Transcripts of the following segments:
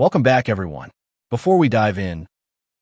Welcome back, everyone. Before we dive in,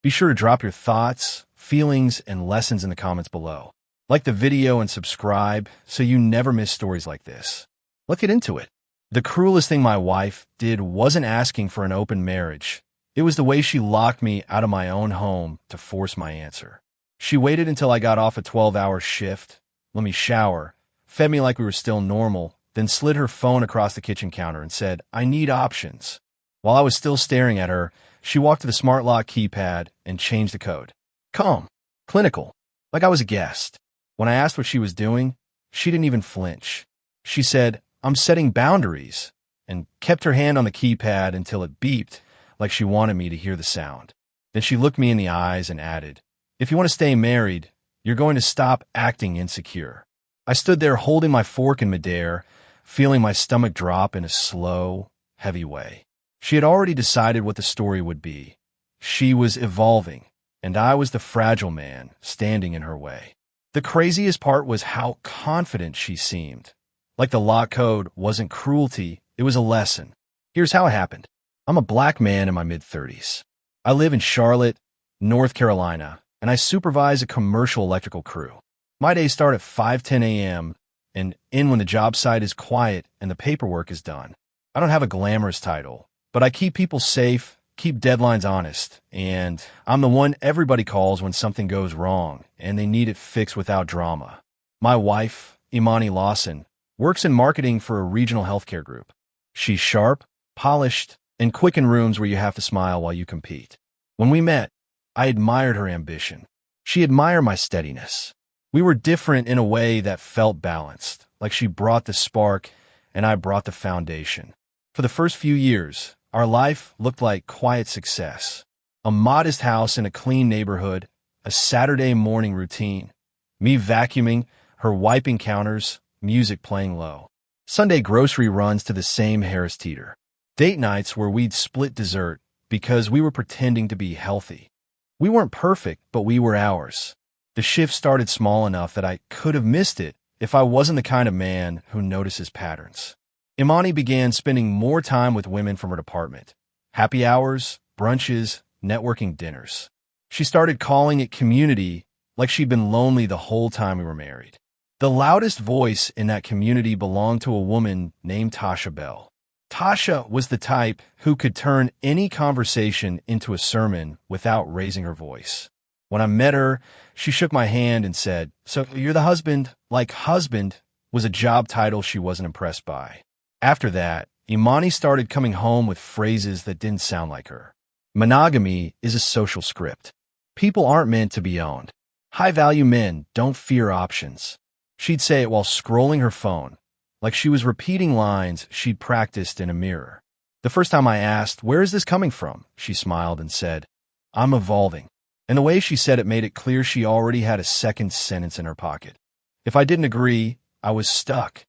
be sure to drop your thoughts, feelings, and lessons in the comments below. Like the video and subscribe so you never miss stories like this. Let's get into it. The cruelest thing my wife did wasn't asking for an open marriage. It was the way she locked me out of my own home to force my answer. She waited until I got off a 12-hour shift, let me shower, fed me like we were still normal, then slid her phone across the kitchen counter and said, "I need options." While I was still staring at her, she walked to the smart lock keypad and changed the code. Calm, clinical, like I was a guest. When I asked what she was doing, she didn't even flinch. She said, "I'm setting boundaries," and kept her hand on the keypad until it beeped, like she wanted me to hear the sound. Then she looked me in the eyes and added, "If you want to stay married, you're going to stop acting insecure." I stood there holding my fork in midair, feeling my stomach drop in a slow, heavy way. She had already decided what the story would be. She was evolving, and I was the fragile man standing in her way. The craziest part was how confident she seemed. Like the lock code wasn't cruelty, it was a lesson. Here's how it happened. I'm a black man in my mid-30s. I live in Charlotte, North Carolina, and I supervise a commercial electrical crew. My days start at 5:10 a.m. and end when the job site is quiet and the paperwork is done. I don't have a glamorous title, but I keep people safe, keep deadlines honest, and I'm the one everybody calls when something goes wrong and they need it fixed without drama. My wife, Imani Lawson, works in marketing for a regional healthcare group. She's sharp, polished, and quick in rooms where you have to smile while you compete. When we met, I admired her ambition. She admired my steadiness. We were different in a way that felt balanced, like she brought the spark and I brought the foundation. For the first few years, our life looked like quiet success. A modest house in a clean neighborhood, a Saturday morning routine, me vacuuming, her wiping counters, music playing low. Sunday grocery runs to the same Harris Teeter. Date nights where we'd split dessert because we were pretending to be healthy. We weren't perfect, but we were ours. The shift started small enough that I could have missed it if I wasn't the kind of man who notices patterns. Imani began spending more time with women from her department. Happy hours, brunches, networking dinners. She started calling it community like she'd been lonely the whole time we were married. The loudest voice in that community belonged to a woman named Tasha Bell. Tasha was the type who could turn any conversation into a sermon without raising her voice. When I met her, she shook my hand and said, "So you're the husband?" Like husband was a job title she wasn't impressed by. After that, Imani started coming home with phrases that didn't sound like her. Monogamy is a social script. People aren't meant to be owned. High-value men don't fear options. She'd say it while scrolling her phone, like she was repeating lines she'd practiced in a mirror. The first time I asked, "Where is this coming from?" she smiled and said, "I'm evolving." And the way she said it made it clear she already had a second sentence in her pocket. If I didn't agree, I was stuck.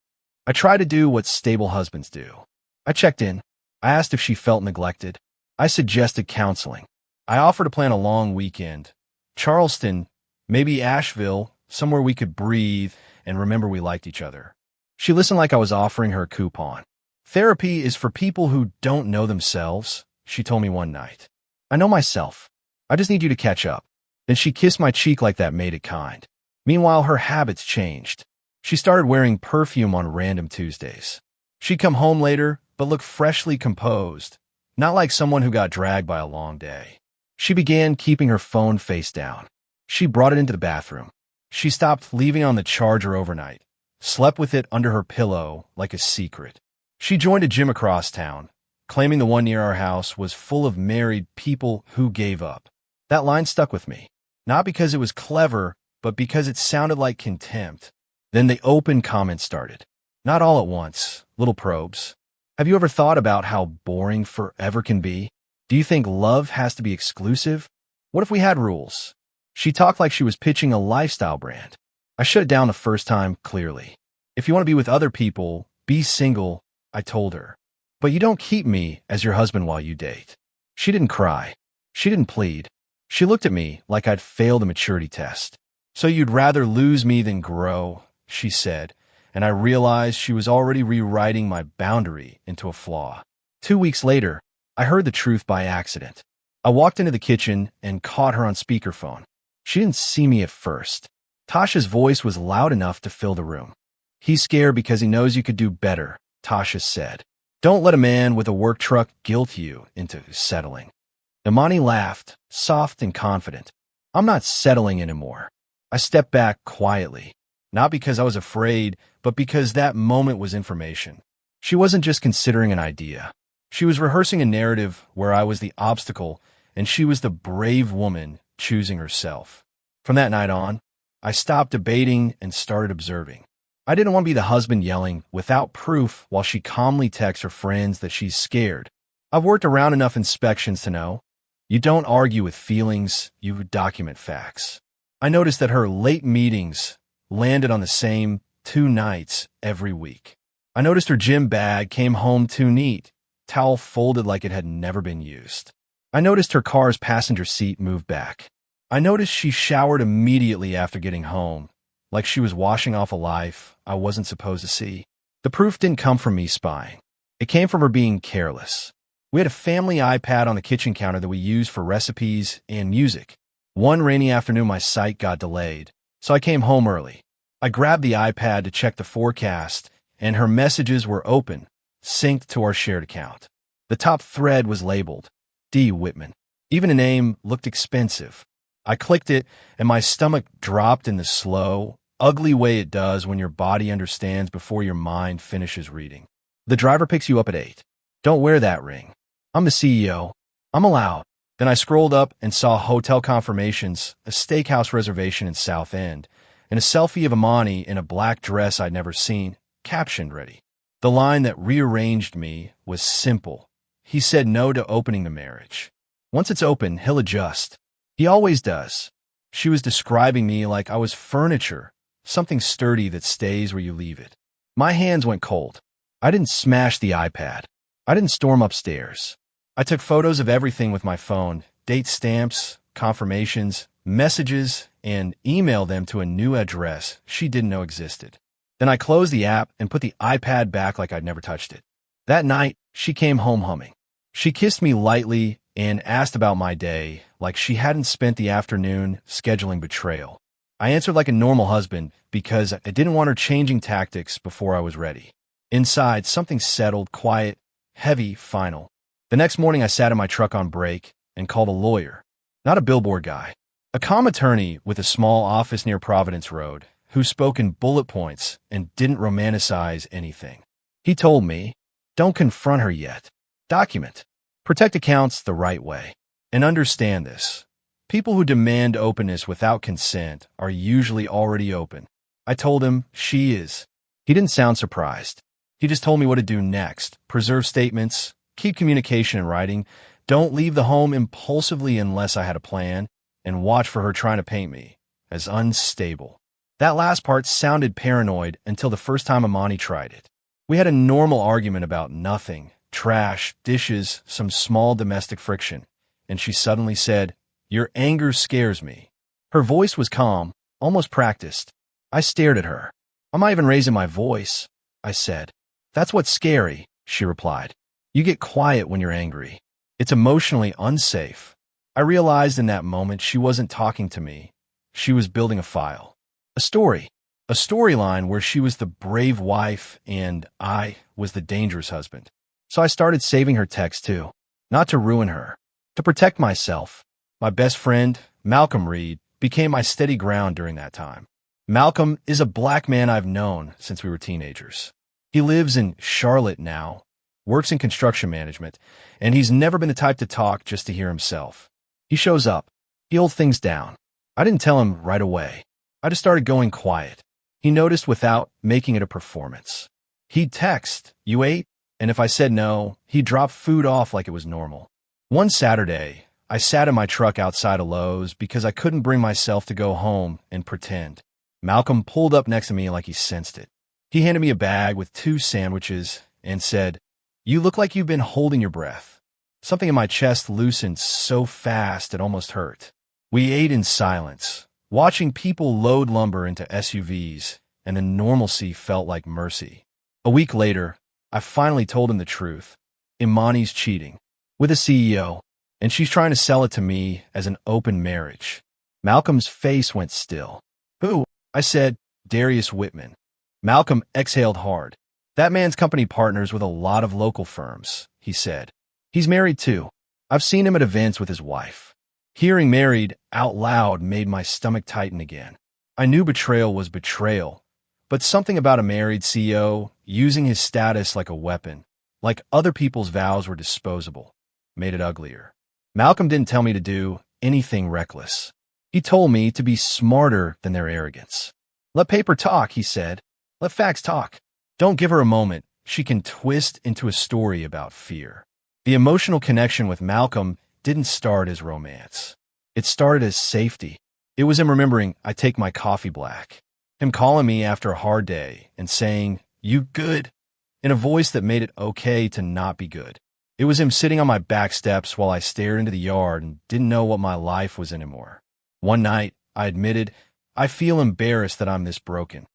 I tried to do what stable husbands do. I checked in. I asked if she felt neglected. I suggested counseling. I offered to plan a long weekend. Charleston, maybe Asheville, somewhere we could breathe and remember we liked each other. She listened like I was offering her a coupon. "Therapy is for people who don't know themselves," she told me one night. "I know myself. I just need you to catch up." Then she kissed my cheek like that made it kind. Meanwhile, her habits changed. She started wearing perfume on random Tuesdays. She'd come home later, but look freshly composed, not like someone who got dragged by a long day. She began keeping her phone face down. She brought it into the bathroom. She stopped leaving on the charger overnight, slept with it under her pillow like a secret. She joined a gym across town, claiming the one near our house was full of married people who gave up. That line stuck with me, not because it was clever, but because it sounded like contempt. Then the open comments started. Not all at once, little probes. "Have you ever thought about how boring forever can be? Do you think love has to be exclusive? What if we had rules?" She talked like she was pitching a lifestyle brand. I shut it down the first time clearly. "If you want to be with other people, be single," I told her. "But you don't keep me as your husband while you date." She didn't cry. She didn't plead. She looked at me like I'd failed a maturity test. "So you'd rather lose me than grow," she said, and I realized she was already rewriting my boundary into a flaw. 2 weeks later, I heard the truth by accident. I walked into the kitchen and caught her on speakerphone. She didn't see me at first. Tasha's voice was loud enough to fill the room. "He's scared because he knows you could do better," Tasha said. "Don't let a man with a work truck guilt you into settling." Imani laughed, soft and confident. "I'm not settling anymore." I stepped back quietly, not because I was afraid, but because that moment was information. She wasn't just considering an idea. She was rehearsing a narrative where I was the obstacle and she was the brave woman choosing herself. From that night on, I stopped debating and started observing. I didn't want to be the husband yelling without proof while she calmly texts her friends that she's scared. I've worked around enough inspections to know you don't argue with feelings, you document facts. I noticed that her late meetings landed on the same 2 nights every week. I noticed her gym bag came home too neat, towel folded like it had never been used. I noticed her car's passenger seat moved back. I noticed she showered immediately after getting home, like she was washing off a life I wasn't supposed to see. The proof didn't come from me spying. It came from her being careless. We had a family iPad on the kitchen counter that we used for recipes and music. One rainy afternoon, my site got delayed, so I came home early. I grabbed the iPad to check the forecast, and her messages were open, synced to our shared account. The top thread was labeled D. Whitman. Even the name looked expensive. I clicked it, and my stomach dropped in the slow, ugly way it does when your body understands before your mind finishes reading. The driver picks you up at 8. Don't wear that ring. I'm the CEO. I'm allowed. Then I scrolled up and saw hotel confirmations, a steakhouse reservation in South End, and a selfie of Imani in a black dress I'd never seen, captioned ready. The line that rearranged me was simple. He said no to opening the marriage. Once it's open, he'll adjust. He always does. She was describing me like I was furniture, something sturdy that stays where you leave it. My hands went cold. I didn't smash the iPad. I didn't storm upstairs. I took photos of everything with my phone, date stamps, confirmations, messages, and emailed them to a new address she didn't know existed. Then I closed the app and put the iPad back like I'd never touched it. That night, she came home humming. She kissed me lightly and asked about my day, like she hadn't spent the afternoon scheduling betrayal. I answered like a normal husband because I didn't want her changing tactics before I was ready. Inside, something settled, quiet, heavy, final. The next morning, I sat in my truck on break and called a lawyer, not a billboard guy, a comm attorney with a small office near Providence Road who spoke in bullet points and didn't romanticize anything. He told me, don't confront her yet. Document. Protect accounts the right way. And understand this. People who demand openness without consent are usually already open. I told him she is. He didn't sound surprised. He just told me what to do next. Preserve statements, keep communication in writing, don't leave the home impulsively unless I had a plan, and watch for her trying to paint me as unstable. That last part sounded paranoid until the first time Imani tried it. We had a normal argument about nothing, trash, dishes, some small domestic friction, and she suddenly said, "Your anger scares me." Her voice was calm, almost practiced. I stared at her. "I'm not even raising my voice," I said. "That's what's scary," she replied. "You get quiet when you're angry. It's emotionally unsafe." I realized in that moment she wasn't talking to me. She was building a file. A story. A storyline where she was the brave wife and I was the dangerous husband. So I started saving her texts too. Not to ruin her. To protect myself. My best friend, Malcolm Reed, became my steady ground during that time. Malcolm is a black man I've known since we were teenagers. He lives in Charlotte now, works in construction management, and he's never been the type to talk just to hear himself. He shows up. He holds things down. I didn't tell him right away. I just started going quiet. He noticed without making it a performance. He'd text, "You ate?" And if I said no, he'd drop food off like it was normal. One Saturday, I sat in my truck outside of Lowe's because I couldn't bring myself to go home and pretend. Malcolm pulled up next to me like he sensed it. He handed me a bag with 2 sandwiches and said, "You look like you've been holding your breath." Something in my chest loosened so fast it almost hurt. We ate in silence, watching people load lumber into SUVs, and the normalcy felt like mercy. A week later, I finally told him the truth. Imani's cheating. with a CEO, and she's trying to sell it to me as an open marriage. Malcolm's face went still. Who? I said, Darius Whitman. Malcolm exhaled hard. That man's company partners with a lot of local firms, he said. He's married too. I've seen him at events with his wife. Hearing married out loud made my stomach tighten again. I knew betrayal was betrayal, but something about a married CEO using his status like a weapon, like other people's vows were disposable, made it uglier. Malcolm didn't tell me to do anything reckless. He told me to be smarter than their arrogance. Let paper talk, he said. Let facts talk. Don't give her a moment. She can twist into a story about fear. The emotional connection with Malcolm didn't start as romance. It started as safety. It was him remembering I take my coffee black, him calling me after a hard day and saying, "You good?" in a voice that made it okay to not be good. It was him sitting on my back steps while I stared into the yard and didn't know what my life was anymore. One night, I admitted, I feel embarrassed that I'm this broken.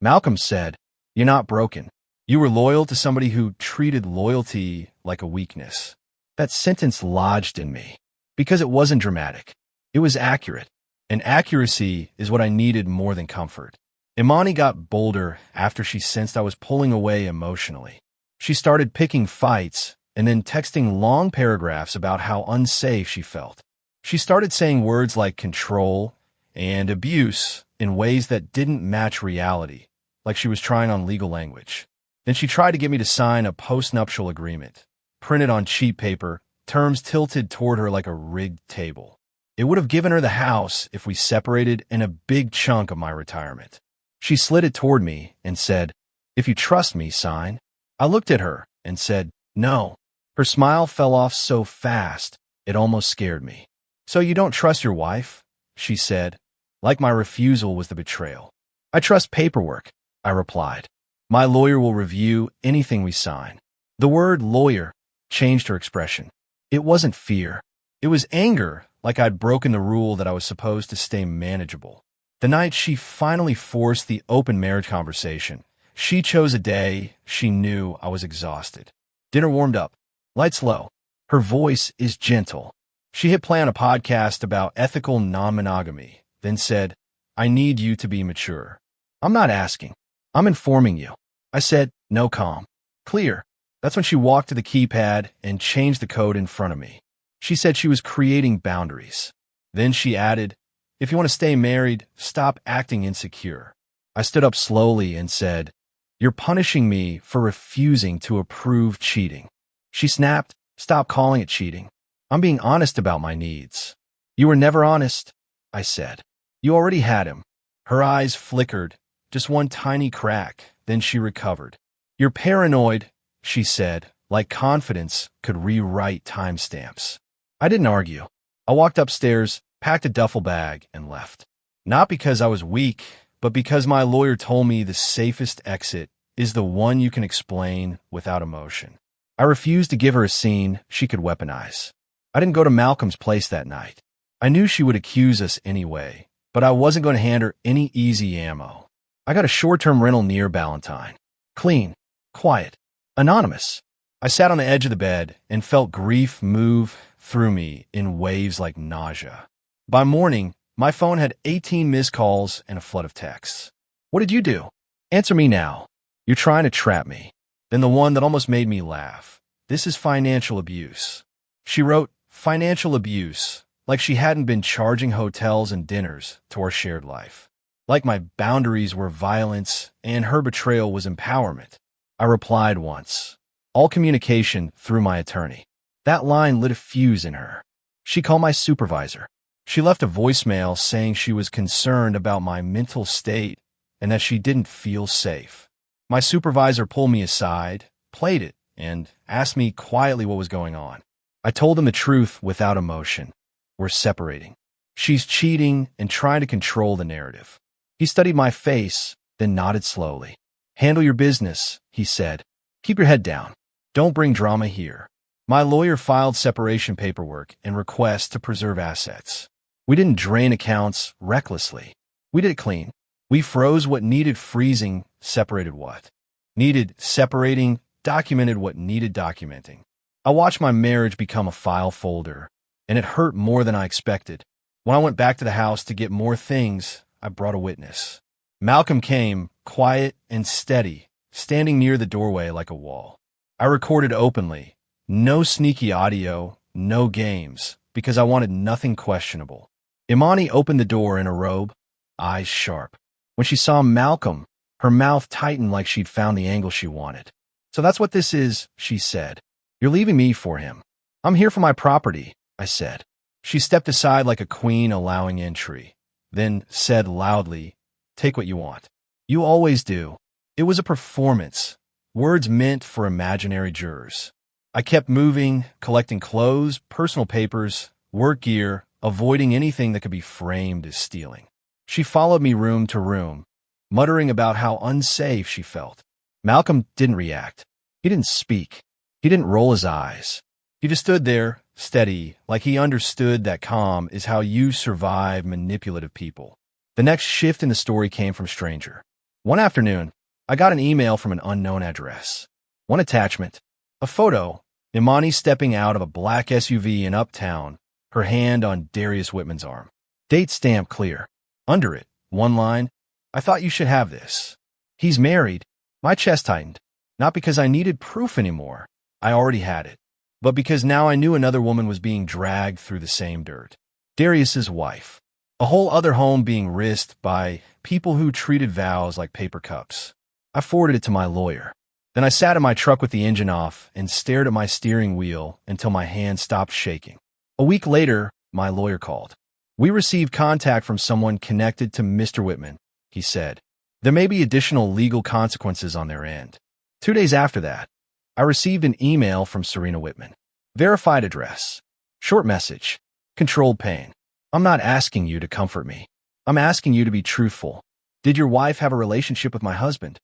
Malcolm said, "You're not broken. You were loyal to somebody who treated loyalty like a weakness." That sentence lodged in me because it wasn't dramatic. It was accurate, and accuracy is what I needed more than comfort. Imani got bolder after she sensed I was pulling away emotionally. She started picking fights and then texting long paragraphs about how unsafe she felt. She started saying words like control and abuse in ways that didn't match reality, like she was trying on legal language. Then she tried to get me to sign a postnuptial agreement, printed on cheap paper, terms tilted toward her like a rigged table. It would have given her the house if we separated and a big chunk of my retirement. She slid it toward me and said, "If you trust me, sign." I looked at her and said, "No." Her smile fell off so fast, it almost scared me. "So you don't trust your wife?" she said, like my refusal was the betrayal. "I trust paperwork," I replied. "My lawyer will review anything we sign." The word lawyer changed her expression. It wasn't fear. It was anger, like I'd broken the rule that I was supposed to stay manageable. The night she finally forced the open marriage conversation, she chose a day she knew I was exhausted. Dinner warmed up. Lights low. Her voice is gentle. She hit play on a podcast about ethical non-monogamy, then said, "I need you to be mature." "I'm not asking. I'm informing you." I said, "No, calm. Clear." That's when she walked to the keypad and changed the code in front of me. She said she was creating boundaries. Then she added, "If you want to stay married, stop acting insecure." I stood up slowly and said, "You're punishing me for refusing to approve cheating." She snapped, "Stop calling it cheating. I'm being honest about my needs." "You were never honest," I said. "You already had him." Her eyes flickered, just one tiny crack, then she recovered. "You're paranoid," she said, like confidence could rewrite timestamps. I didn't argue. I walked upstairs, packed a duffel bag, and left. Not because I was weak, but because my lawyer told me the safest exit is the one you can explain without emotion. I refused to give her a scene she could weaponize. I didn't go to Malcolm's place that night. I knew she would accuse us anyway, but I wasn't going to hand her any easy ammo. I got a short-term rental near Ballantyne. Clean, quiet, anonymous. I sat on the edge of the bed and felt grief move through me in waves like nausea. By morning, my phone had 18 missed calls and a flood of texts. "What did you do? Answer me now. You're trying to trap me." Then the one that almost made me laugh. "This is financial abuse." She wrote financial abuse, like she hadn't been charging hotels and dinners to our shared life. Like my boundaries were violence and her betrayal was empowerment. I replied once. All communication through my attorney. That line lit a fuse in her. She called my supervisor. She left a voicemail saying she was concerned about my mental state and that she didn't feel safe. My supervisor pulled me aside, played it, and asked me quietly what was going on. I told him the truth without emotion. We're separating. She's cheating and trying to control the narrative. He studied my face, then nodded slowly. "Handle your business," he said. "Keep your head down. Don't bring drama here." My lawyer filed separation paperwork and requests to preserve assets. We didn't drain accounts recklessly. We did it clean. We froze what needed freezing, separated what needed separating, documented what needed documenting. I watched my marriage become a file folder, and it hurt more than I expected. When I went back to the house to get more things, I brought a witness. Malcolm came, quiet and steady, standing near the doorway like a wall. I recorded openly. No sneaky audio, no games, because I wanted nothing questionable. Imani opened the door in a robe, eyes sharp. When she saw Malcolm, her mouth tightened like she'd found the angle she wanted. "So that's what this is," she said. "You're leaving me for him." "I'm here for my property," I said. She stepped aside like a queen allowing entry, then said loudly, "Take what you want." "You always do." It was a performance, words meant for imaginary jurors. I kept moving, collecting clothes, personal papers, work gear, avoiding anything that could be framed as stealing. She followed me room to room, muttering about how unsafe she felt. Malcolm didn't react. He didn't speak. He didn't roll his eyes. He just stood there, steady, like he understood that calm is how you survive manipulative people. The next shift in the story came from a stranger. One afternoon, I got an email from an unknown address. One attachment, a photo, Imani stepping out of a black SUV in Uptown, her hand on Darius Whitman's arm. Date stamp clear. Under it, one line, "I thought you should have this." He's married. My chest tightened. Not because I needed proof anymore. I already had it. But because now I knew another woman was being dragged through the same dirt. Darius's wife. A whole other home being risked by people who treated vows like paper cups. I forwarded it to my lawyer. Then I sat in my truck with the engine off and stared at my steering wheel until my hand stopped shaking. A week later, my lawyer called. "We received contact from someone connected to Mr. Whitman," he said. "There may be additional legal consequences on their end." 2 days after that, I received an email from Serena Whitman. Verified address. Short message. Controlled pain. "I'm not asking you to comfort me. I'm asking you to be truthful. Did your wife have a relationship with my husband?"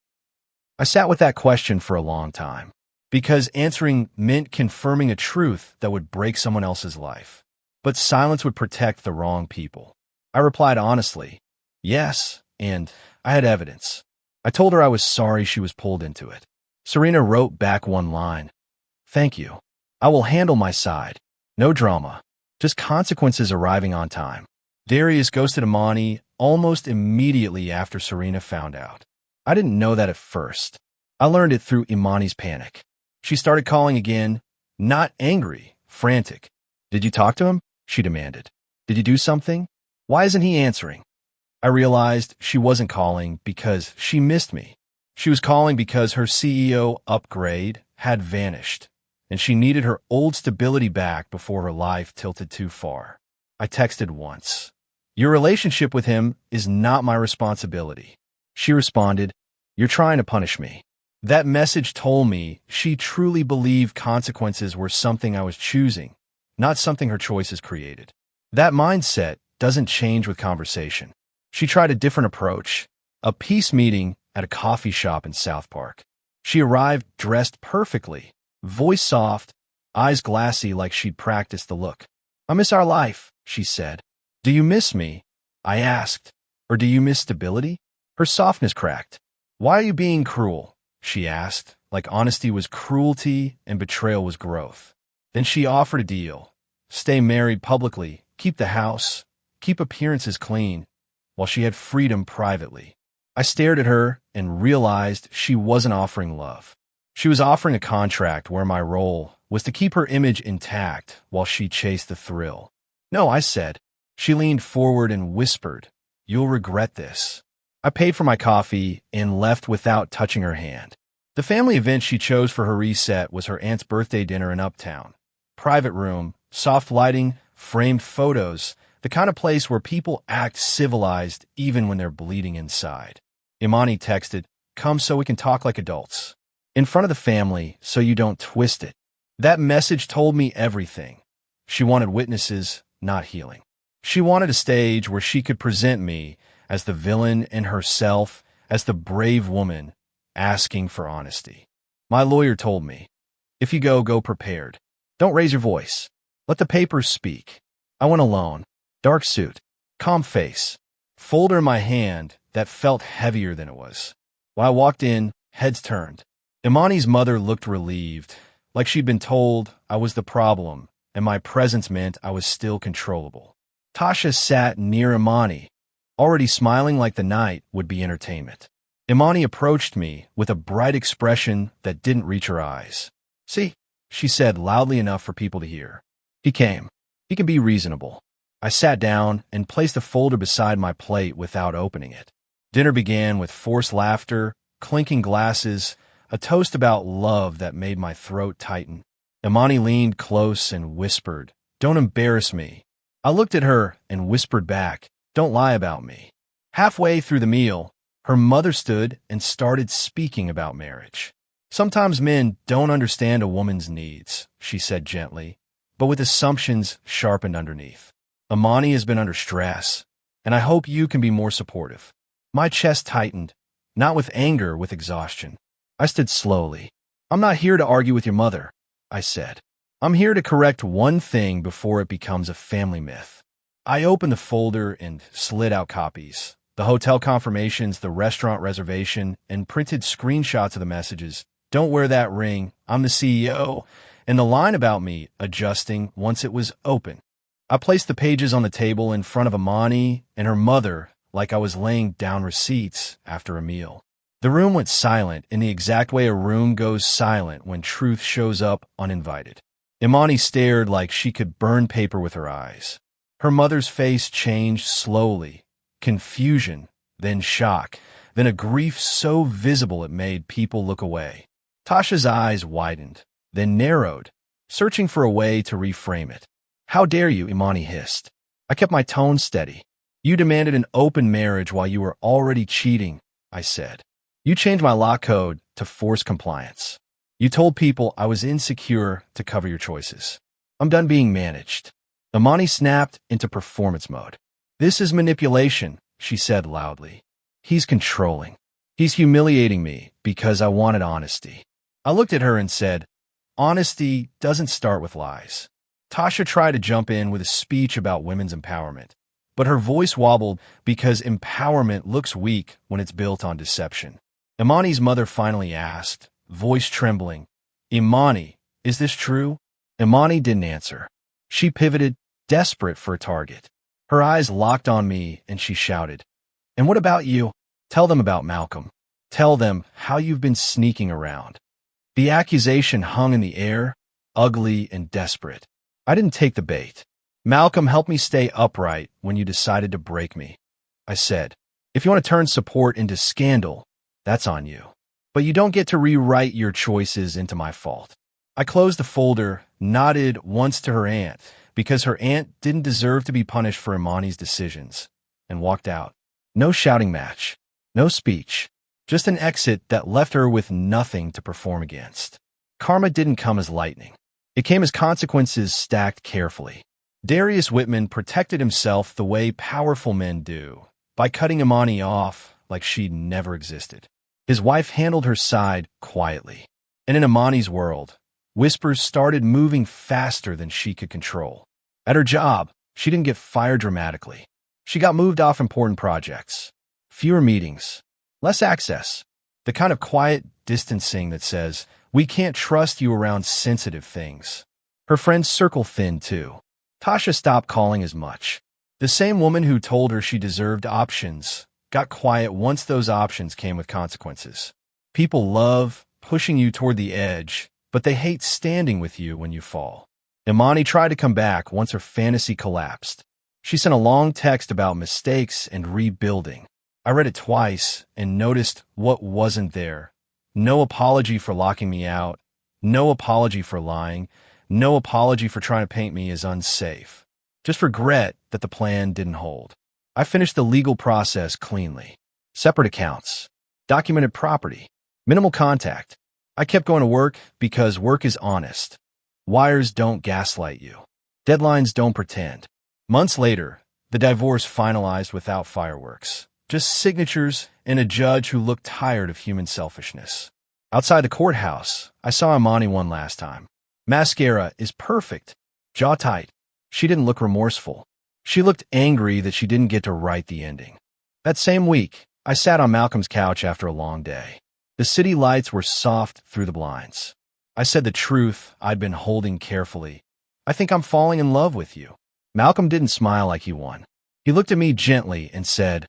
I sat with that question for a long time, because answering meant confirming a truth that would break someone else's life. But silence would protect the wrong people. I replied honestly, yes, and I had evidence. I told her I was sorry she was pulled into it. Serena wrote back one line, "Thank you. I will handle my side. No drama. Just consequences arriving on time." Darius ghosted Imani almost immediately after Serena found out. I didn't know that at first. I learned it through Imani's panic. She started calling again, not angry, frantic. "Did you talk to him?" she demanded. "Did you do something? Why isn't he answering?" I realized she wasn't calling because she missed me. She was calling because her CEO upgrade had vanished, and she needed her old stability back before her life tilted too far. I texted once, "Your relationship with him is not my responsibility." She responded, "You're trying to punish me." That message told me she truly believed consequences were something I was choosing, not something her choices created. That mindset doesn't change with conversation. She tried a different approach, a peace meeting at a coffee shop in South Park. She arrived dressed perfectly, voice soft, eyes glassy like she'd practiced the look. "I miss our life," she said. "Do you miss me?" I asked. "Or do you miss stability?" Her softness cracked. "Why are you being cruel?" she asked, like honesty was cruelty and betrayal was growth. Then she offered a deal. Stay married publicly, keep the house, keep appearances clean, while she had freedom privately. I stared at her and realized she wasn't offering love. She was offering a contract where my role was to keep her image intact while she chased the thrill. "No," I said. She leaned forward and whispered, "You'll regret this." I paid for my coffee and left without touching her hand. The family event she chose for her reset was her aunt's birthday dinner in Uptown. Private room, soft lighting, framed photos, the kind of place where people act civilized even when they're bleeding inside. Imani texted, "Come so we can talk like adults. In front of the family so you don't twist it." That message told me everything. She wanted witnesses, not healing. She wanted a stage where she could present me as the villain and herself as the brave woman asking for honesty. My lawyer told me, "If you go prepared. Don't raise your voice. Let the papers speak." I went alone. Dark suit, calm face, folder in my hand that felt heavier than it was. When I walked in, heads turned. Imani's mother looked relieved, like she'd been told I was the problem, and my presence meant I was still controllable. Tasha sat near Imani, already smiling like the night would be entertainment. Imani approached me with a bright expression that didn't reach her eyes. "See," she said loudly enough for people to hear. "He came. He can be reasonable." I sat down and placed a folder beside my plate without opening it. Dinner began with forced laughter, clinking glasses, a toast about love that made my throat tighten. Imani leaned close and whispered, "Don't embarrass me." I looked at her and whispered back, "Don't lie about me." Halfway through the meal, her mother stood and started speaking about marriage. "Sometimes men don't understand a woman's needs," she said gently, but with assumptions sharpened underneath. "Imani has been under stress, and I hope you can be more supportive." My chest tightened, not with anger, with exhaustion. I stood slowly. "I'm not here to argue with your mother," I said. "I'm here to correct one thing before it becomes a family myth." I opened the folder and slid out copies. The hotel confirmations, the restaurant reservation, and printed screenshots of the messages. "Don't wear that ring. I'm the CEO." And the line about me adjusting once it was open. I placed the pages on the table in front of Imani and her mother like I was laying down receipts after a meal. The room went silent in the exact way a room goes silent when truth shows up uninvited. Imani stared like she could burn paper with her eyes. Her mother's face changed slowly. Confusion, then shock, then a grief so visible it made people look away. Tasha's eyes widened, then narrowed, searching for a way to reframe it. "How dare you?" Imani hissed. I kept my tone steady. "You demanded an open marriage while you were already cheating," I said. "You changed my law code to force compliance. You told people I was insecure to cover your choices. I'm done being managed." Imani snapped into performance mode. "This is manipulation," she said loudly. "He's controlling. He's humiliating me because I wanted honesty." I looked at her and said, "Honesty doesn't start with lies." Tasha tried to jump in with a speech about women's empowerment, but her voice wobbled because empowerment looks weak when it's built on deception. Imani's mother finally asked, voice trembling, "Imani, is this true?" Imani didn't answer. She pivoted, desperate for a target. Her eyes locked on me and she shouted, "And what about you? Tell them about Malcolm. Tell them how you've been sneaking around." The accusation hung in the air, ugly and desperate. I didn't take the bait. "Malcolm helped me stay upright when you decided to break me," I said. "If you want to turn support into scandal, that's on you. But you don't get to rewrite your choices into my fault." I closed the folder, nodded once to her aunt, because her aunt didn't deserve to be punished for Imani's decisions, and walked out. No shouting match, no speech, just an exit that left her with nothing to perform against. Karma didn't come as lightning. It came as consequences stacked carefully. Darius Whitman protected himself the way powerful men do, by cutting Imani off like she'd never existed. His wife handled her side quietly. And in Imani's world, whispers started moving faster than she could control. At her job, she didn't get fired dramatically. She got moved off important projects. Fewer meetings, less access. The kind of quiet distancing that says, "We can't trust you around sensitive things." Her friends circle thin, too. Tasha stopped calling as much. The same woman who told her she deserved options got quiet once those options came with consequences. People love pushing you toward the edge, but they hate standing with you when you fall. Imani tried to come back once her fantasy collapsed. She sent a long text about mistakes and rebuilding. I read it twice and noticed what wasn't there. No apology for locking me out. No apology for lying. No apology for trying to paint me as unsafe. Just regret that the plan didn't hold. I finished the legal process cleanly. Separate accounts. Documented property. Minimal contact. I kept going to work because work is honest. Wires don't gaslight you. Deadlines don't pretend. Months later, the divorce finalized without fireworks. Just signatures and a judge who looked tired of human selfishness. Outside the courthouse, I saw Imani one last time. Mascara is perfect. Jaw tight. She didn't look remorseful. She looked angry that she didn't get to write the ending. That same week, I sat on Malcolm's couch after a long day. The city lights were soft through the blinds. I said the truth I'd been holding carefully. I think I'm falling in love with you. Malcolm didn't smile like he won. He looked at me gently and said,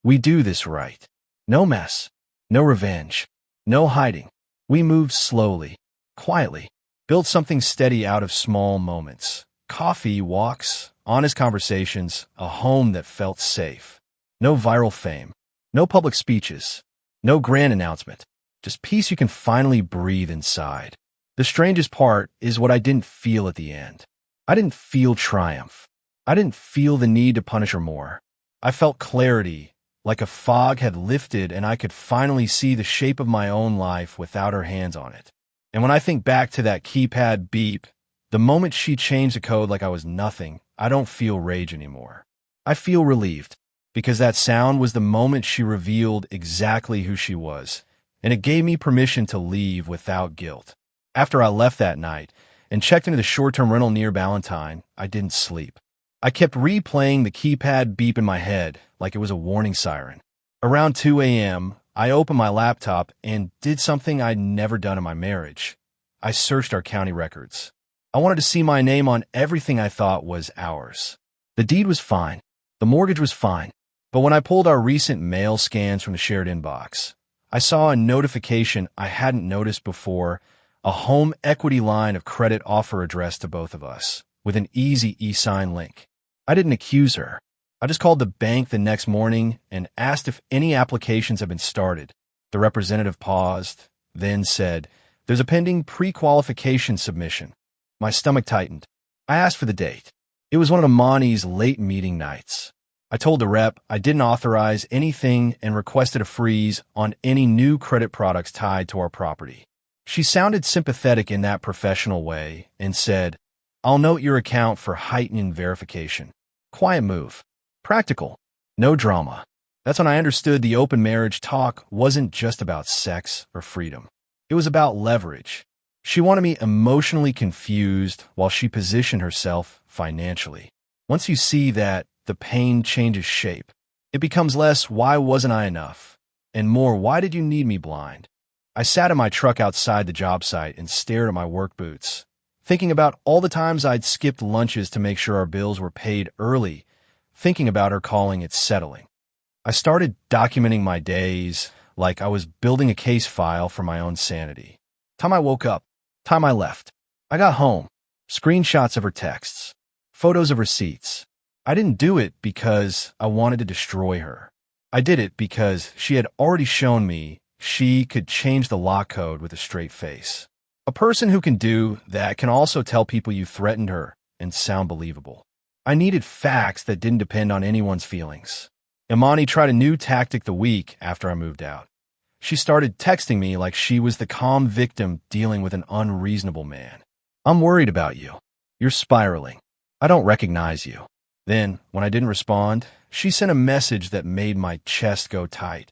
"We do this right. No mess. No revenge. No hiding. We moved slowly, quietly, built something steady out of small moments. Coffee, walks, honest conversations, a home that felt safe. No viral fame. No public speeches. No grand announcement. Just peace you can finally breathe inside. The strangest part is what I didn't feel at the end. I didn't feel triumph. I didn't feel the need to punish her more. I felt clarity, like a fog had lifted and I could finally see the shape of my own life without her hands on it. And when I think back to that keypad beep, the moment she changed the code like I was nothing, I don't feel rage anymore. I feel relieved, because that sound was the moment she revealed exactly who she was, and it gave me permission to leave without guilt. After I left that night and checked into the short-term rental near Ballantyne, I didn't sleep. I kept replaying the keypad beep in my head like it was a warning siren. Around 2 a.m., I opened my laptop and did something I'd never done in my marriage. I searched our county records. I wanted to see my name on everything I thought was ours. The deed was fine. The mortgage was fine. But when I pulled our recent mail scans from the shared inbox, I saw a notification I hadn't noticed before, a home equity line of credit offer addressed to both of us, with an easy e-sign link. I didn't accuse her. I just called the bank the next morning and asked if any applications had been started. The representative paused, then said, "There's a pending pre-qualification submission." My stomach tightened. I asked for the date. It was one of Imani's late meeting nights. I told the rep I didn't authorize anything and requested a freeze on any new credit products tied to our property. She sounded sympathetic in that professional way and said, "I'll note your account for heightened verification." Quiet move. Practical. No drama. That's when I understood the open marriage talk wasn't just about sex or freedom. It was about leverage. She wanted me emotionally confused while she positioned herself financially. Once you see that, the pain changes shape. It becomes less, "Why wasn't I enough?" and more, "Why did you need me blind?" I sat in my truck outside the job site and stared at my work boots, thinking about all the times I'd skipped lunches to make sure our bills were paid early, thinking about her calling it settling. I started documenting my days like I was building a case file for my own sanity. Time I woke up, time I left. I got home, screenshots of her texts, photos of receipts. I didn't do it because I wanted to destroy her. I did it because she had already shown me she could change the lock code with a straight face. A person who can do that can also tell people you threatened her and sound believable. I needed facts that didn't depend on anyone's feelings. Imani tried a new tactic the week after I moved out. She started texting me like she was the calm victim dealing with an unreasonable man. "I'm worried about you. You're spiraling. I don't recognize you." Then, when I didn't respond, she sent a message that made my chest go tight.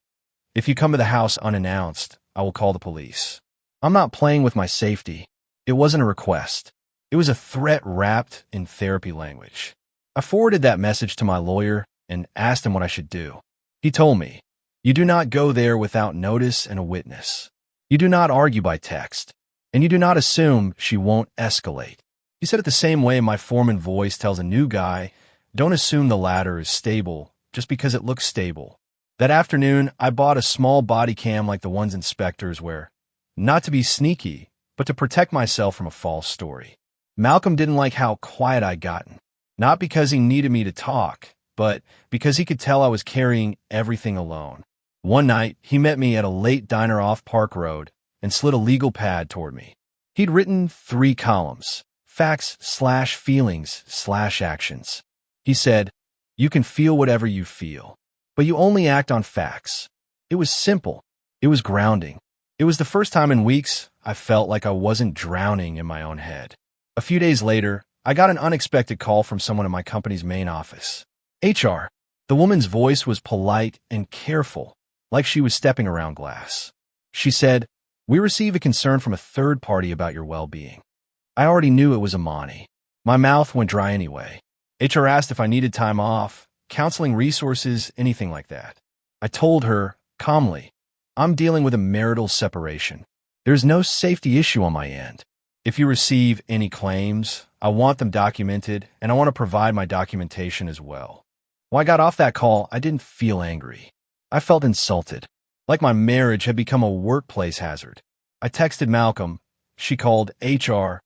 "If you come to the house unannounced, I will call the police." I'm not playing with my safety. It wasn't a request. It was a threat wrapped in therapy language. I forwarded that message to my lawyer and asked him what I should do. He told me, "You do not go there without notice and a witness. You do not argue by text, and you do not assume she won't escalate." He said it the same way my foreman voice tells a new guy, "Don't assume the ladder is stable just because it looks stable." That afternoon, I bought a small body cam like the ones inspectors wear, not to be sneaky, but to protect myself from a false story. Malcolm didn't like how quiet I'd gotten, not because he needed me to talk, but because he could tell I was carrying everything alone. One night, he met me at a late diner off Park Road and slid a legal pad toward me. He'd written 3 columns, facts/feelings/actions. He said, "You can feel whatever you feel, but you only act on facts." It was simple. It was grounding. It was the first time in weeks I felt like I wasn't drowning in my own head. A few days later, I got an unexpected call from someone in my company's main office. HR. The woman's voice was polite and careful, like she was stepping around glass. She said, "We receive a concern from a third party about your well-being." I already knew it was Imani. My mouth went dry anyway. HR asked if I needed time off, counseling resources, anything like that. I told her, calmly, "I'm dealing with a marital separation. There's no safety issue on my end. If you receive any claims, I want them documented, and I want to provide my documentation as well. When I got off that call, I didn't feel angry. I felt insulted, like my marriage had become a workplace hazard. I texted Malcolm. She called HR.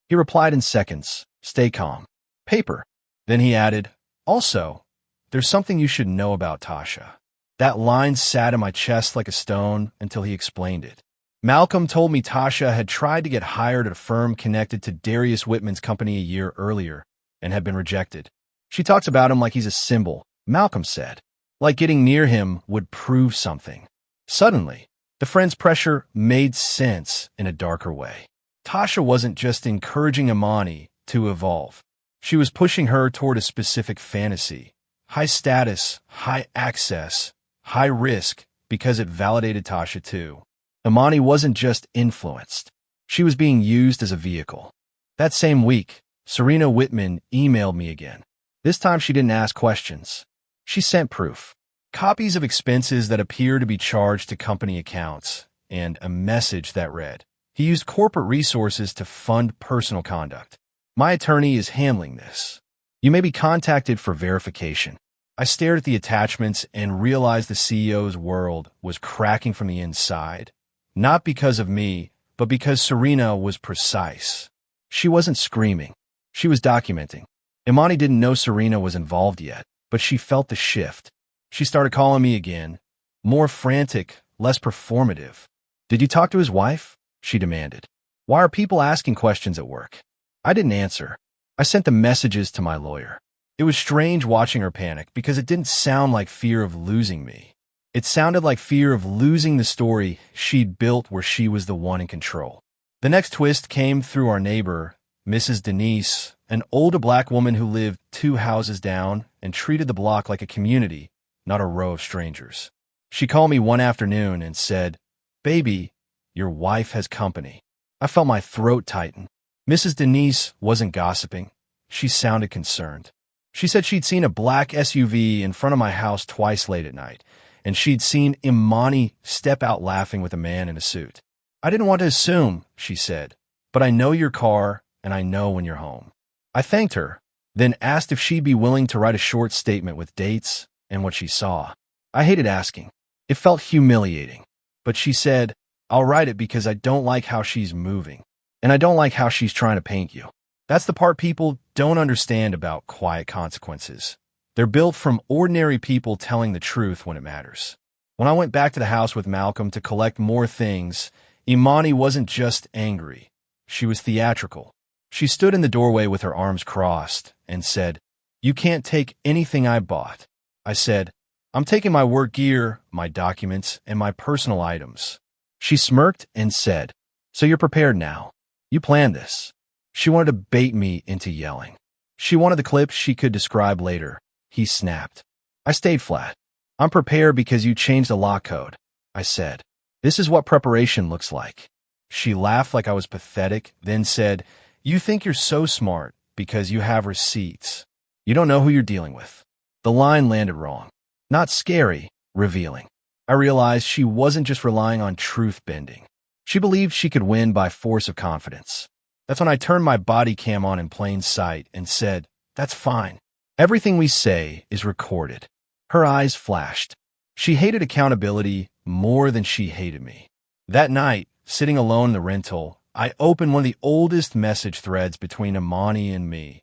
He replied in seconds, "Stay calm. Paper." Then he added, "Also, there's something you should know about Tasha." That line sat in my chest like a stone until he explained it. Malcolm told me Tasha had tried to get hired at a firm connected to Darius Whitman's company a year earlier and had been rejected. She talks about him like he's a symbol, Malcolm said, like getting near him would prove something. Suddenly, the friend's pressure made sense in a darker way. Tasha wasn't just encouraging Imani to evolve. She was pushing her toward a specific fantasy. High status, high access, high risk, because it validated Tasha too. Imani wasn't just influenced. She was being used as a vehicle. That same week, Serena Whitman emailed me again. This time she didn't ask questions. She sent proof. Copies of expenses that appear to be charged to company accounts, and a message that read, "He used corporate resources to fund personal conduct. My attorney is handling this. You may be contacted for verification." I stared at the attachments and realized the CEO's world was cracking from the inside. Not because of me, but because Serena was precise. She wasn't screaming. She was documenting. Imani didn't know Serena was involved yet, but she felt the shift. She started calling me again, more frantic, less performative. "Did you talk to his wife?" she demanded. "Why are people asking questions at work?" I didn't answer. I sent the messages to my lawyer. It was strange watching her panic because it didn't sound like fear of losing me. It sounded like fear of losing the story she'd built where she was the one in control. The next twist came through our neighbor, Mrs. Denise, an older black woman who lived 2 houses down and treated the block like a community, not a row of strangers. She called me one afternoon and said, "Baby, your wife has company." I felt my throat tighten. Mrs. Denise wasn't gossiping. She sounded concerned. She said she'd seen a black SUV in front of my house twice late at night, and she'd seen Imani step out laughing with a man in a suit. "I didn't want to assume," she said, "but I know your car, and I know when you're home." I thanked her, then asked if she'd be willing to write a short statement with dates and what she saw. I hated asking. It felt humiliating. But she said, "I'll write it because I don't like how she's moving, and I don't like how she's trying to paint you." That's the part people don't understand about quiet consequences. They're built from ordinary people telling the truth when it matters. When I went back to the house with Malcolm to collect more things, Imani wasn't just angry. She was theatrical. She stood in the doorway with her arms crossed and said, "You can't take anything I bought." I said, "I'm taking my work gear, my documents, and my personal items." She smirked and said, "So you're prepared now. You planned this." She wanted to bait me into yelling. She wanted the clip she could describe later. He snapped. I stayed flat. "I'm prepared because you changed the lock code," I said. "This is what preparation looks like." She laughed like I was pathetic, then said, "You think you're so smart because you have receipts. You don't know who you're dealing with." The line landed wrong. Not scary, revealing. I realized she wasn't just relying on truth-bending. She believed she could win by force of confidence. That's when I turned my body cam on in plain sight and said, "That's fine. Everything we say is recorded." Her eyes flashed. She hated accountability more than she hated me. That night, sitting alone in the rental, I opened one of the oldest message threads between Imani and me.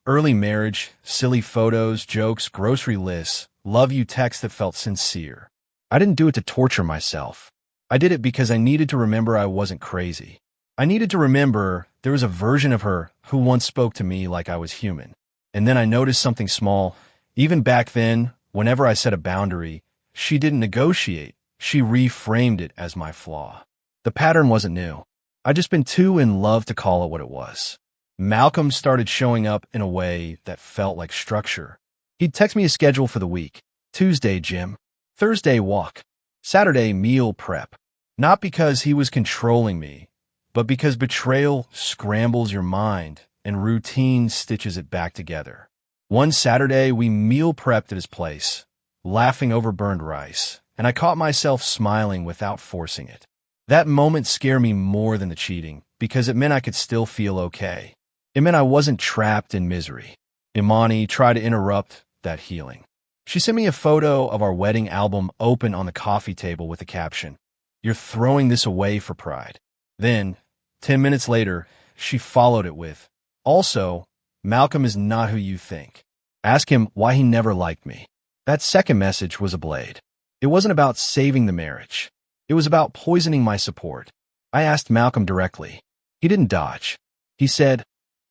Early marriage, silly photos, jokes, grocery lists, love you texts that felt sincere. I didn't do it to torture myself. I did it because I needed to remember I wasn't crazy. I needed to remember there was a version of her who once spoke to me like I was human. And then I noticed something small. Even back then, whenever I set a boundary, she didn't negotiate. She reframed it as my flaw. The pattern wasn't new. I'd just been too in love to call it what it was. Malcolm started showing up in a way that felt like structure. He'd text me a schedule for the week. Tuesday, gym. Thursday, walk. Saturday, meal prep. Not because he was controlling me, but because betrayal scrambles your mind and routine stitches it back together. One Saturday, we meal prepped at his place, laughing over burned rice, and I caught myself smiling without forcing it. That moment scared me more than the cheating because it meant I could still feel okay. It meant I wasn't trapped in misery. Imani tried to interrupt that healing. She sent me a photo of our wedding album open on the coffee table with the caption, "You're throwing this away for pride." Then, 10 minutes later, she followed it with, "Also, Malcolm is not who you think. Ask him why he never liked me." That second message was a blade. It wasn't about saving the marriage. It was about poisoning my support. I asked Malcolm directly. He didn't dodge. He said,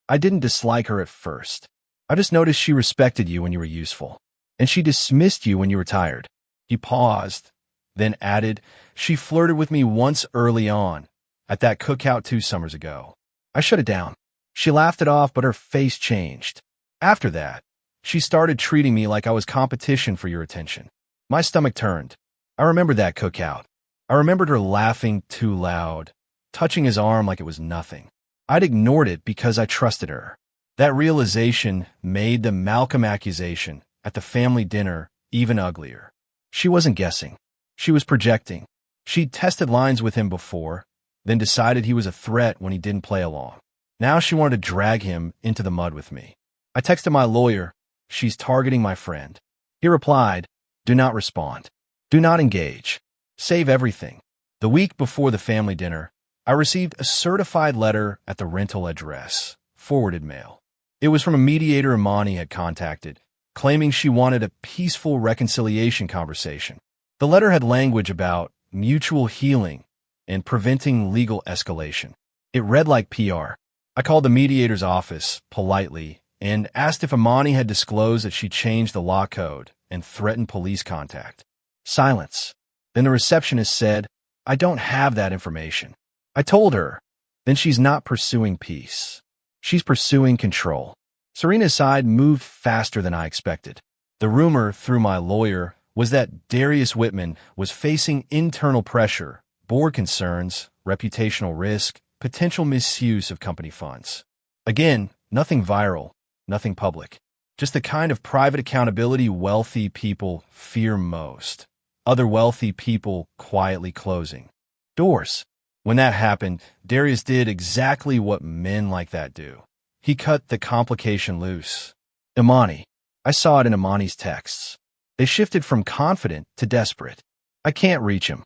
"I didn't dislike her at first. I just noticed she respected you when you were useful, and she dismissed you when you were tired." He paused, then added, "She flirted with me once early on, at that cookout 2 summers ago." I shut it down. She laughed it off, but her face changed. After that, she started treating me like I was competition for your attention. My stomach turned. I remembered that cookout. I remembered her laughing too loud, touching his arm like it was nothing. I'd ignored it because I trusted her. That realization made the Malcolm accusation at the family dinner even uglier. She wasn't guessing. She was projecting. She'd tested lines with him before, then decided he was a threat when he didn't play along. Now she wanted to drag him into the mud with me. I texted my lawyer, "She's targeting my friend." He replied, "Do not respond. Do not engage. Save everything." The week before the family dinner, I received a certified letter at the rental address, forwarded mail. It was from a mediator Imani had contacted, claiming she wanted a peaceful reconciliation conversation. The letter had language about mutual healing and preventing legal escalation. It read like PR. I called the mediator's office politely and asked if Imani had disclosed that she changed the law code and threatened police contact. Silence. Then the receptionist said, "I don't have that information." I told her, "Then she's not pursuing peace. She's pursuing control." Serena's side moved faster than I expected. The rumor, through my lawyer, was that Darius Whitman was facing internal pressure, board concerns, reputational risk, potential misuse of company funds. Again, nothing viral, nothing public. Just the kind of private accountability wealthy people fear most. Other wealthy people quietly closing doors. When that happened, Darius did exactly what men like that do. He cut the complication loose. Imani. I saw it in Imani's texts. They shifted from confident to desperate. "I can't reach him.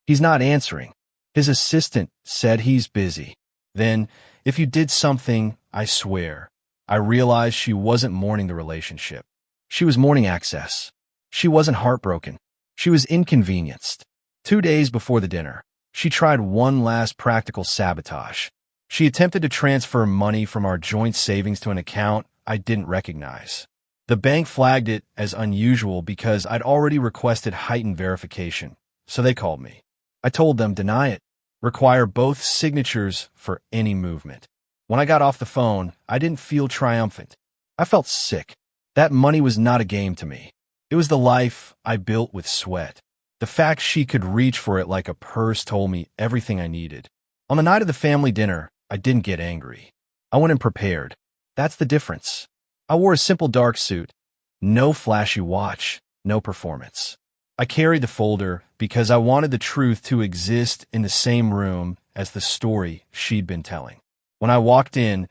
He's not answering. His assistant said he's busy." Then, "If you did something, I swear." I realized she wasn't mourning the relationship. She was mourning access. She wasn't heartbroken. She was inconvenienced. 2 days before the dinner, she tried one last practical sabotage. She attempted to transfer money from our joint savings to an account I didn't recognize. The bank flagged it as unusual because I'd already requested heightened verification, so they called me. I told them, "Deny it. Require both signatures for any movement." When I got off the phone, I didn't feel triumphant. I felt sick. That money was not a game to me. It was the life I built with sweat. The fact she could reach for it like a purse told me everything I needed. On the night of the family dinner, I didn't get angry. I went in prepared. That's the difference. I wore a simple dark suit. No flashy watch, no performance. I carried the folder because I wanted the truth to exist in the same room as the story she'd been telling. When I walked in,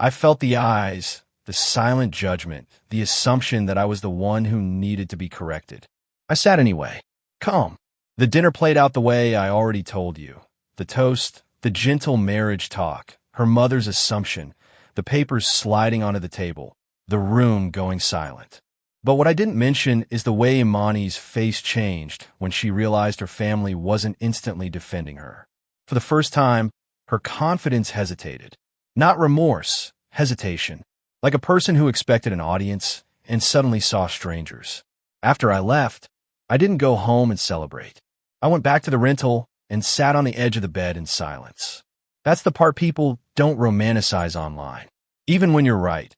I felt the eyes, the silent judgment, the assumption that I was the one who needed to be corrected. I sat anyway, calm. The dinner played out the way I already told you. The toast, the gentle marriage talk, her mother's assumption, the papers sliding onto the table, the room going silent. But what I didn't mention is the way Imani's face changed when she realized her family wasn't instantly defending her. For the first time, her confidence hesitated. Not remorse, hesitation. Like a person who expected an audience and suddenly saw strangers. After I left, I didn't go home and celebrate. I went back to the rental and sat on the edge of the bed in silence. That's the part people don't romanticize online. Even when you're right,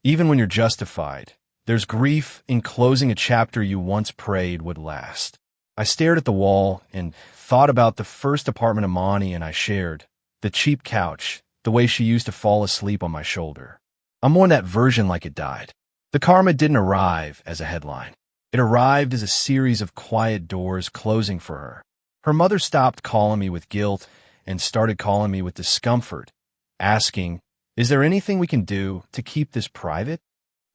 even when you're justified, there's grief in closing a chapter you once prayed would last. I stared at the wall and thought about the first apartment Imani and I shared, the cheap couch, the way she used to fall asleep on my shoulder. I mourn that version like it died. The karma didn't arrive as a headline. It arrived as a series of quiet doors closing for her. Her mother stopped calling me with guilt and started calling me with discomfort, asking, "Is there anything we can do to keep this private?"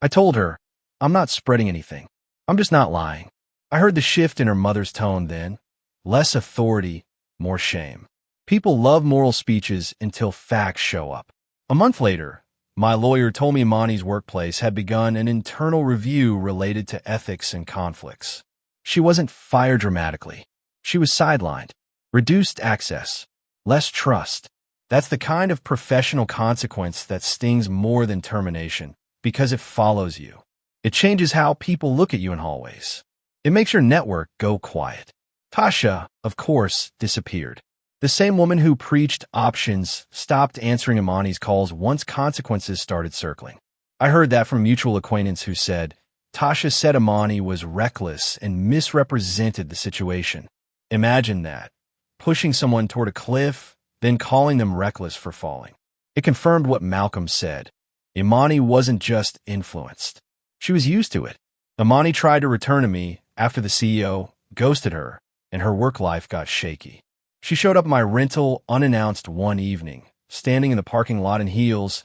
I told her, "I'm not spreading anything. I'm just not lying." I heard the shift in her mother's tone then. Less authority, more shame. People love moral speeches until facts show up. A month later, my lawyer told me Imani's workplace had begun an internal review related to ethics and conflicts. She wasn't fired dramatically. She was sidelined. Reduced access. Less trust. That's the kind of professional consequence that stings more than termination, because it follows you. It changes how people look at you in hallways. It makes your network go quiet. Tasha, of course, disappeared. The same woman who preached options stopped answering Imani's calls once consequences started circling. I heard that from a mutual acquaintance who said, "Tasha said Imani was reckless and misrepresented the situation." Imagine that. Pushing someone toward a cliff, then calling them reckless for falling. It confirmed what Malcolm said. Imani wasn't just influenced. She was used to it. Imani tried to return to me after the CEO ghosted her, and her work life got shaky. She showed up at my rental unannounced one evening, standing in the parking lot in heels,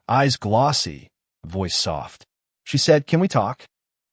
eyes glossy, voice soft. She said, "Can we talk?"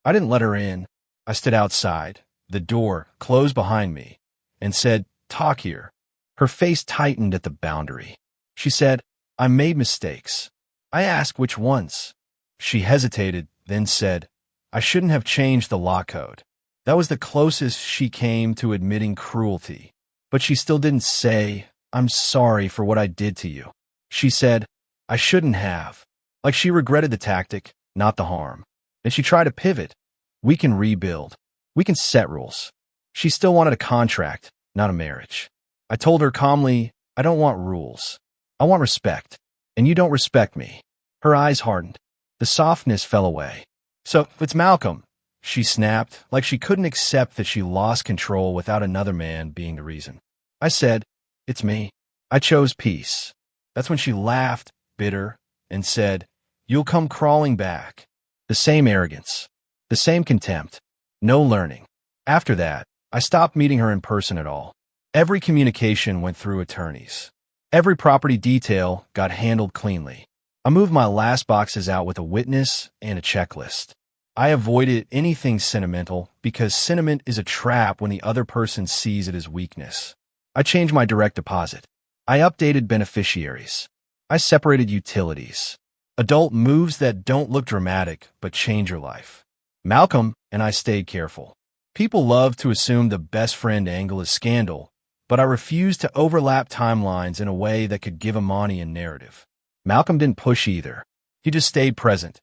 I didn't let her in. I stood outside, the door closed behind me, and said, "Talk here." Her face tightened at the boundary. She said, "I made mistakes." I asked which ones. She hesitated, then said, "I shouldn't have changed the law code." That was the closest she came to admitting cruelty. But she still didn't say, "I'm sorry for what I did to you." She said, "I shouldn't have." Like she regretted the tactic, not the harm. And she tried to pivot. "We can rebuild. We can set rules." She still wanted a contract, not a marriage. I told her calmly, "I don't want rules. I want respect. And you don't respect me." Her eyes hardened. The softness fell away. "So, it's Malcolm," she snapped, like she couldn't accept that she lost control without another man being the reason. I said, "It's me. I chose peace." That's when she laughed, bitter, and said, "You'll come crawling back." The same arrogance. The same contempt. No learning. After that, I stopped meeting her in person at all. Every communication went through attorneys. Every property detail got handled cleanly. I moved my last boxes out with a witness and a checklist. I avoided anything sentimental because sentiment is a trap when the other person sees it as weakness. I changed my direct deposit. I updated beneficiaries. I separated utilities. Adult moves that don't look dramatic but change your life. Malcolm and I stayed careful. People love to assume the best friend angle is scandal, but I refused to overlap timelines in a way that could give Imani a narrative. Malcolm didn't push either. He just stayed present.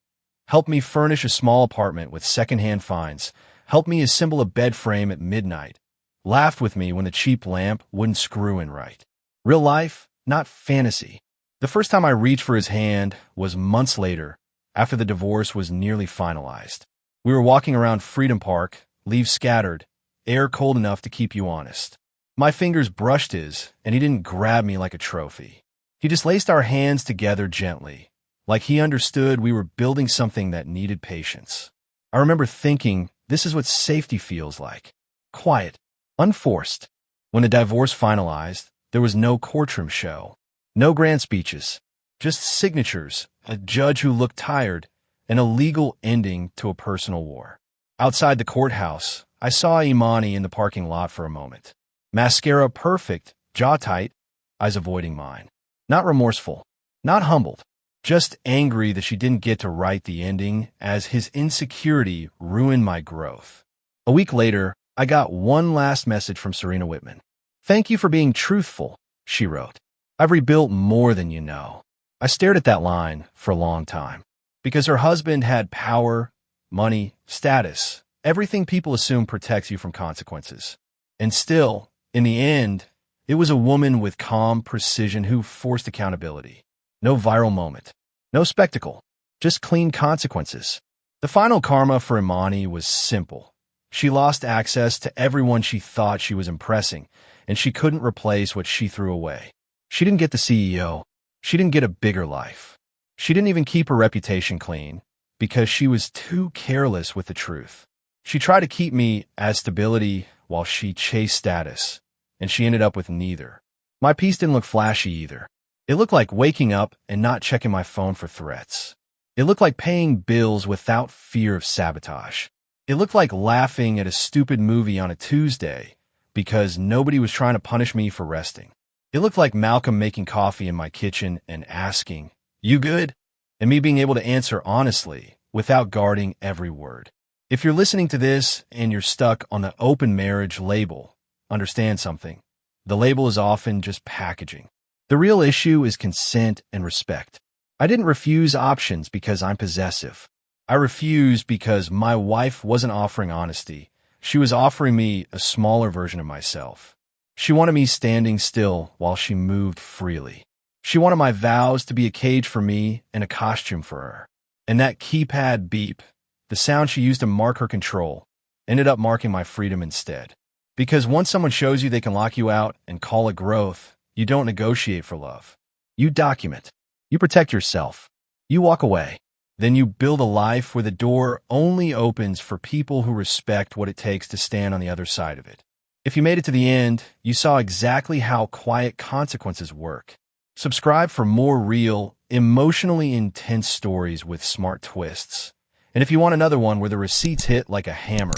Helped me furnish a small apartment with secondhand finds. Helped me assemble a bed frame at midnight. Laughed with me when the cheap lamp wouldn't screw in right. Real life, not fantasy. The first time I reached for his hand was months later, after the divorce was nearly finalized. We were walking around Freedom Park, leaves scattered, air cold enough to keep you honest. My fingers brushed his, and he didn't grab me like a trophy. He just laced our hands together gently, like he understood we were building something that needed patience. I remember thinking, this is what safety feels like. Quiet, unforced. When the divorce finalized, there was no courtroom show, no grand speeches, just signatures, a judge who looked tired, and a legal ending to a personal war. Outside the courthouse, I saw Imani in the parking lot for a moment. Mascara perfect, jaw tight, eyes avoiding mine. Not remorseful, not humbled, just angry that she didn't get to write the ending as his insecurity ruined my growth. A week later, I got one last message from Serena Whitman. "Thank you for being truthful," she wrote. "I've rebuilt more than you know." I stared at that line for a long time because her husband had power, money, status, everything people assume protects you from consequences. And still, in the end, it was a woman with calm precision who forced accountability. No viral moment, no spectacle, just clean consequences. The final karma for Imani was simple. She lost access to everyone she thought she was impressing, and she couldn't replace what she threw away. She didn't get the CEO. She didn't get a bigger life. She didn't even keep her reputation clean because she was too careless with the truth. She tried to keep me as stability while she chased status. and she ended up with neither. My peace didn't look flashy either. It looked like waking up and not checking my phone for threats. It looked like paying bills without fear of sabotage. It looked like laughing at a stupid movie on a Tuesday because nobody was trying to punish me for resting. It looked like Malcolm making coffee in my kitchen and asking, "You good?" and me being able to answer honestly without guarding every word. If you're listening to this and you're stuck on the open marriage label, understand something. The label is often just packaging. The real issue is consent and respect. I didn't refuse options because I'm possessive. I refused because my wife wasn't offering honesty. She was offering me a smaller version of myself. She wanted me standing still while she moved freely. She wanted my vows to be a cage for me and a costume for her. And that keypad beep, the sound she used to mark her control, ended up marking my freedom instead. Because once someone shows you they can lock you out and call it growth, you don't negotiate for love. You document. You protect yourself. You walk away. Then you build a life where the door only opens for people who respect what it takes to stand on the other side of it. If you made it to the end, you saw exactly how quiet consequences work. Subscribe for more real, emotionally intense stories with smart twists. And if you want another one where the receipts hit like a hammer,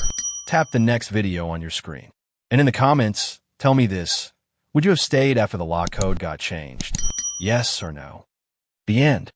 tap the next video on your screen. And in the comments, tell me this. Would you have stayed after the lock code got changed? Yes or no? The end.